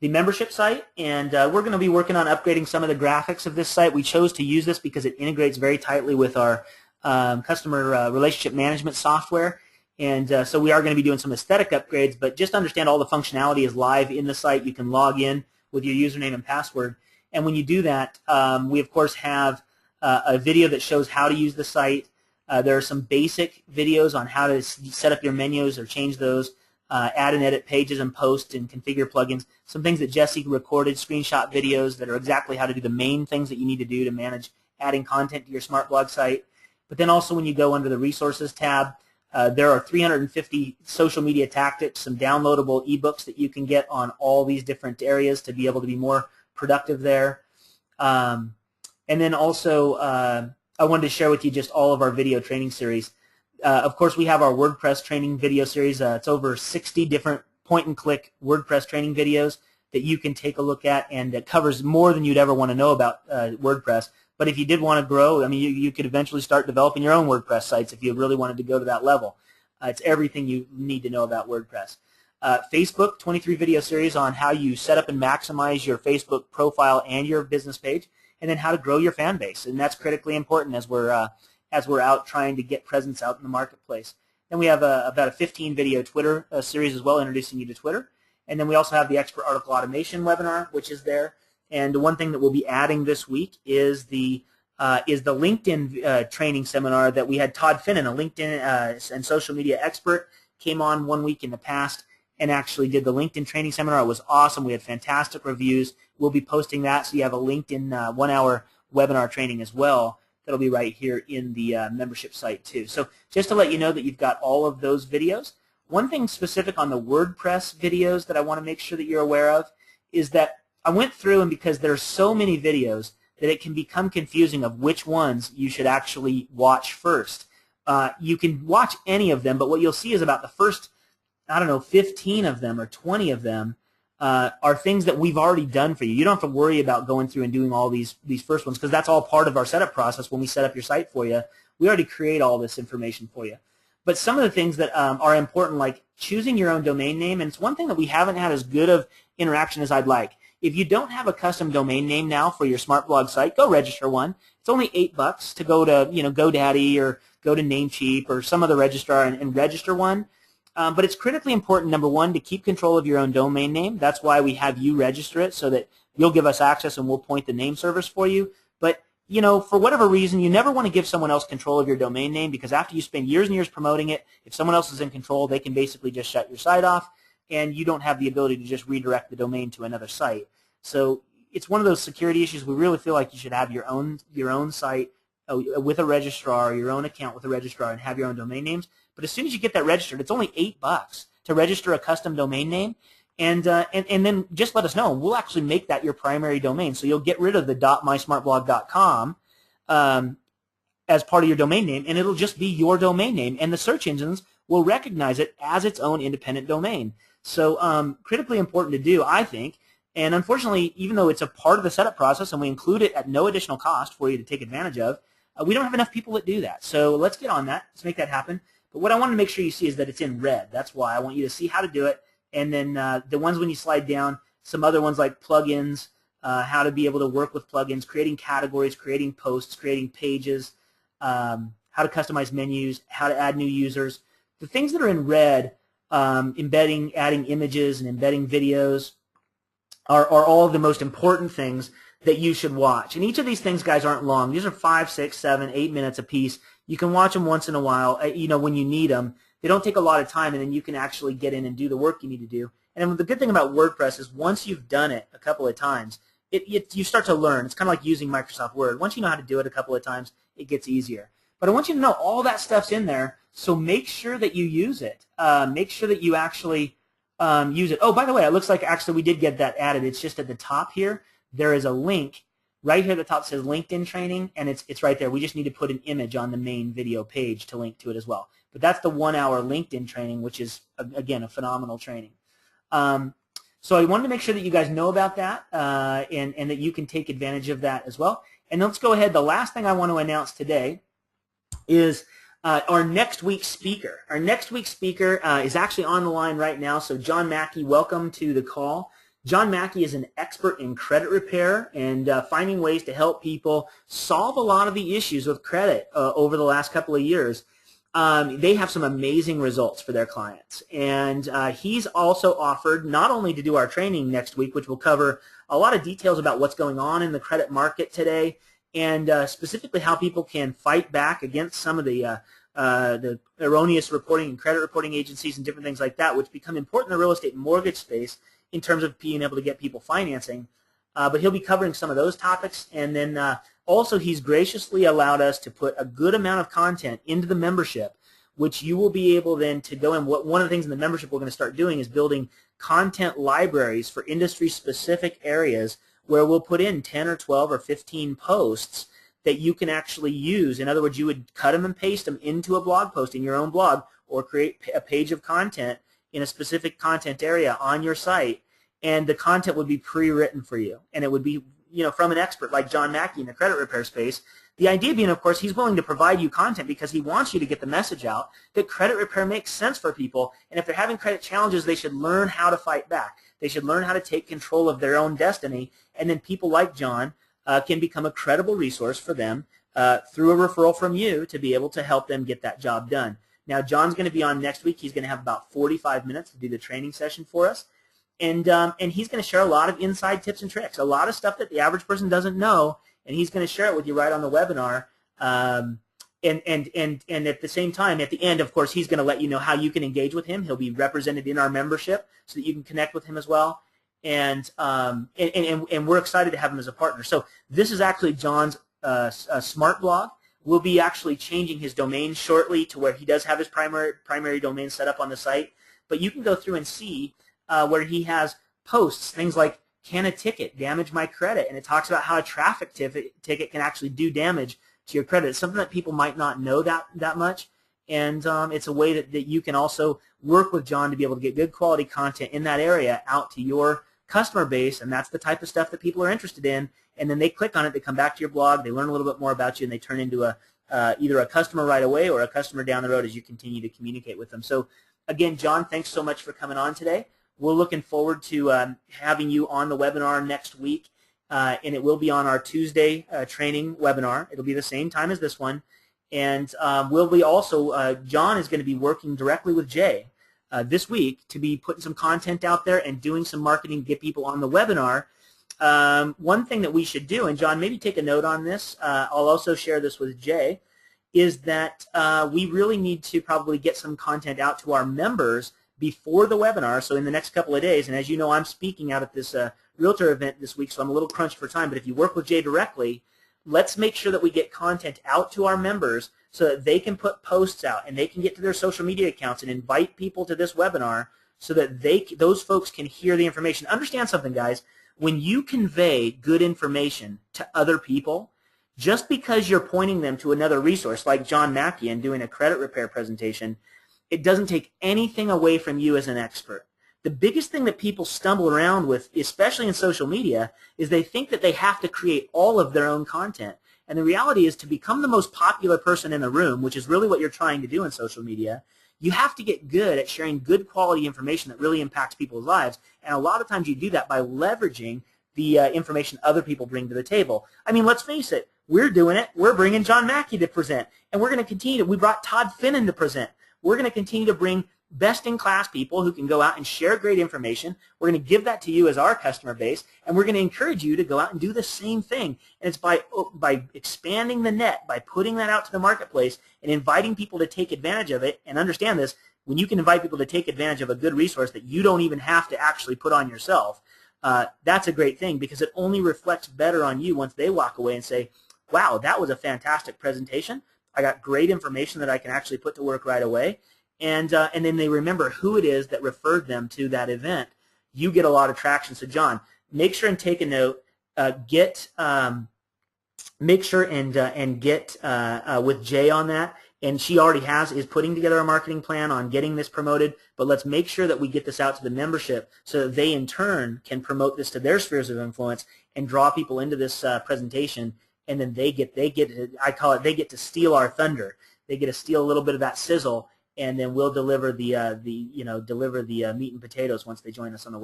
the membership site, and we're going to be working on upgrading some of the graphics of this site. We chose to use this because it integrates very tightly with our customer relationship management software, and so we are going to be doing some aesthetic upgrades, but just understand all the functionality is live in the site. You can log in with your username and password, and when you do that, we of course have a video that shows how to use the site. There are some basic videos on how to set up your menus or change those, add and edit pages and post and configure plugins, some things that Jesse recorded, screenshot videos that are exactly how to do the main things that you need to do to manage adding content to your SmartBlog site. But then also when you go under the Resources tab, there are 350 social media tactics, some downloadable ebooks that you can get on all these different areas to be able to be more productive there. And then also I wanted to share with you just all of our video training series. Of course, we have our WordPress training video series. It's over 60 different point-and-click WordPress training videos that you can take a look at, and it covers more than you'd ever want to know about WordPress. But if you did want to grow, I mean, you could eventually start developing your own WordPress sites if you really wanted to go to that level. It's everything you need to know about WordPress. Facebook, 23 video series on how you set up and maximize your Facebook profile and your business page, and then how to grow your fan base, and that's critically important as we're out trying to get presence out in the marketplace. Then we have about a 15 video Twitter series as well, introducing you to Twitter, and then we also have the Expert Article Automation webinar, which is there. And one thing that we'll be adding this week is the LinkedIn training seminar that we had. Todd Finnan, a LinkedIn and social media expert, came on 1 week in the past and actually did the LinkedIn training seminar. It was awesome. We had fantastic reviews. We'll be posting that, so you have a LinkedIn 1 hour webinar training as well. That'll be right here in the membership site too. So just to let you know that you've got all of those videos. One thing specific on the WordPress videos that I want to make sure that you're aware of is that I went through, and because there are so many videos that it can become confusing of which ones you should actually watch first. You can watch any of them, but what you'll see is about the first, I don't know, 15 of them or 20 of them are things that we've already done for you. You don't have to worry about going through and doing all these first ones, because that's all part of our setup process when we set up your site for you. We already create all this information for you. But some of the things that are important, like choosing your own domain name, and it's one thing that we haven't had as good of interaction as I'd like. If you don't have a custom domain name now for your SmartBlog site, go register one. It's only $8 to go to GoDaddy or go to Namecheap or some other registrar and register one. But it's critically important, number one, to keep control of your own domain name. That's why we have you register it, so that you'll give us access and we'll point the name service for you. But for whatever reason, you never want to give someone else control of your domain name, because after you spend years and years promoting it, if someone else is in control, they can basically just shut your site off, and you don't have the ability to just redirect the domain to another site. So it's one of those security issues. We really feel like you should have your own site with a registrar, your own account with a registrar, and have your own domain names. But as soon as you get that registered, it's only $8 to register a custom domain name, and then just let us know. We'll actually make that your primary domain. So you'll get rid of the .mysmartblog.com as part of your domain name, and it'll just be your domain name, and the search engines will recognize it as its own independent domain. So critically important to do, I think. And unfortunately, even though it's a part of the setup process and we include it at no additional cost for you to take advantage of, we don't have enough people that do that. So let's get on that. Let's make that happen. But what I want to make sure you see is that it's in red. That's why I want you to see how to do it. And then the ones when you slide down, some other ones like plugins, how to be able to work with plugins, creating categories, creating posts, creating pages, how to customize menus, how to add new users. The things that are in red, adding images and embedding videos, are all of the most important things that you should watch. And each of these things, guys, aren't long. These are 5, 6, 7, 8 minutes a piece. You can watch them once in a while, when you need them. They don't take a lot of time, and then you can actually get in and do the work you need to do. And the good thing about WordPress is once you've done it a couple of times, you start to learn. It's kind of like using Microsoft Word. Once you know how to do it a couple of times, it gets easier. But I want you to know all that stuff's in there, so make sure that you use it. Make sure that you actually use it. Oh, by the way, it looks like actually we did get that added. It's just at the top here. There is a link right here at the top that says LinkedIn training, and it's right there. We just need to put an image on the main video page to link to it as well. But that's the 1 hour LinkedIn training, which is, again, a phenomenal training. So I wanted to make sure that you guys know about that and that you can take advantage of that as well. And let's go ahead. The last thing I want to announce today is our next week's speaker. Our next week's speaker is actually on the line right now. So John Mackey, welcome to the call. John Mackey is an expert in credit repair and finding ways to help people solve a lot of the issues with credit over the last couple of years. They have some amazing results for their clients. And he's also offered not only to do our training next week, which will cover a lot of details about what's going on in the credit market today, and specifically how people can fight back against some of the erroneous reporting and credit reporting agencies and different things like that, which become important in the real estate and mortgage space in terms of being able to get people financing. But he'll be covering some of those topics, and then also he's graciously allowed us to put a good amount of content into the membership, which you will be able then to go in. One of the things in the membership we're going to start doing is building content libraries for industry-specific areas where we'll put in 10 or 12 or 15 posts that you can actually use. In other words, you would cut them and paste them into a blog post in your own blog, or create a page of content in a specific content area on your site, and the content would be pre-written for you, and it would be, you know, from an expert like John Mackey in the credit repair space. The idea being, of course, he's willing to provide you content because he wants you to get the message out that credit repair makes sense for people, and if they're having credit challenges, they should learn how to fight back. They should learn how to take control of their own destiny, and then people like John can become a credible resource for them through a referral from you to be able to help them get that job done. Now, John's going to be on next week. He's going to have about 45 minutes to do the training session for us. And he's going to share a lot of inside tips and tricks, a lot of stuff that the average person doesn't know, and he's going to share it with you right on the webinar. And at the same time, at the end, of course, he's going to let you know how you can engage with him. He'll be represented in our membership so that you can connect with him as well. And we're excited to have him as a partner. So this is actually John's SMARTblog. We'll be actually changing his domain shortly to where he does have his primary domain set up on the site. But you can go through and see where he has posts, things like, can a ticket damage my credit? And it talks about how a traffic ticket can actually do damage to your credit. It's something that people might not know that much. And it's a way that you can also work with John to be able to get good quality content in that area out to your customer base, and that's the type of stuff that people are interested in. And then they click on it, they come back to your blog, they learn a little bit more about you, and they turn into either a customer right away or a customer down the road as you continue to communicate with them. So again, John, thanks so much for coming on today. We're looking forward to having you on the webinar next week, and it will be on our Tuesday training webinar. It'll be the same time as this one. And we'll be also, John is going to be working directly with Jay this week to be putting some content out there and doing some marketing to get people on the webinar. One thing that we should do, and John, maybe take a note on this, I'll also share this with Jay, is that we really need to probably get some content out to our members before the webinar, so in the next couple of days. And as you know, I'm speaking out at this realtor event this week, so I'm a little crunched for time, but if you work with Jay directly, let's make sure that we get content out to our members so that they can put posts out and they can get to their social media accounts and invite people to this webinar so that those folks can hear the information. Understand something, guys. When you convey good information to other people, just because you're pointing them to another resource like John Mackey and doing a credit repair presentation, it doesn't take anything away from you as an expert. The biggest thing that people stumble around with, especially in social media, is they think that they have to create all of their own content. And the reality is, to become the most popular person in the room, which is really what you're trying to do in social media, you have to get good at sharing good quality information that really impacts people's lives. And a lot of times you do that by leveraging the information other people bring to the table. I mean, let's face it, we're doing it. We're bringing John Mackey to present. And we're going to continue to, we brought Todd Finnan to present. We're going to continue to bring best-in-class people who can go out and share great information. We're going to give that to you as our customer base, and we're going to encourage you to go out and do the same thing. And it's by expanding the net, by putting that out to the marketplace and inviting people to take advantage of it. And understand this, when you can invite people to take advantage of a good resource that you don't even have to actually put on yourself, that's a great thing, because it only reflects better on you once they walk away and say, wow, that was a fantastic presentation. I got great information that I can actually put to work right away. And then they remember who it is that referred them to that event. You get a lot of traction. So John, make sure and take a note. Make sure and get with Jay on that. And she already is putting together a marketing plan on getting this promoted. But let's make sure that we get this out to the membership so that they in turn can promote this to their spheres of influence and draw people into this presentation. And then they get I call it, they get to steal our thunder. They get to steal a little bit of that sizzle, and then we'll deliver the meat and potatoes once they join us on the web.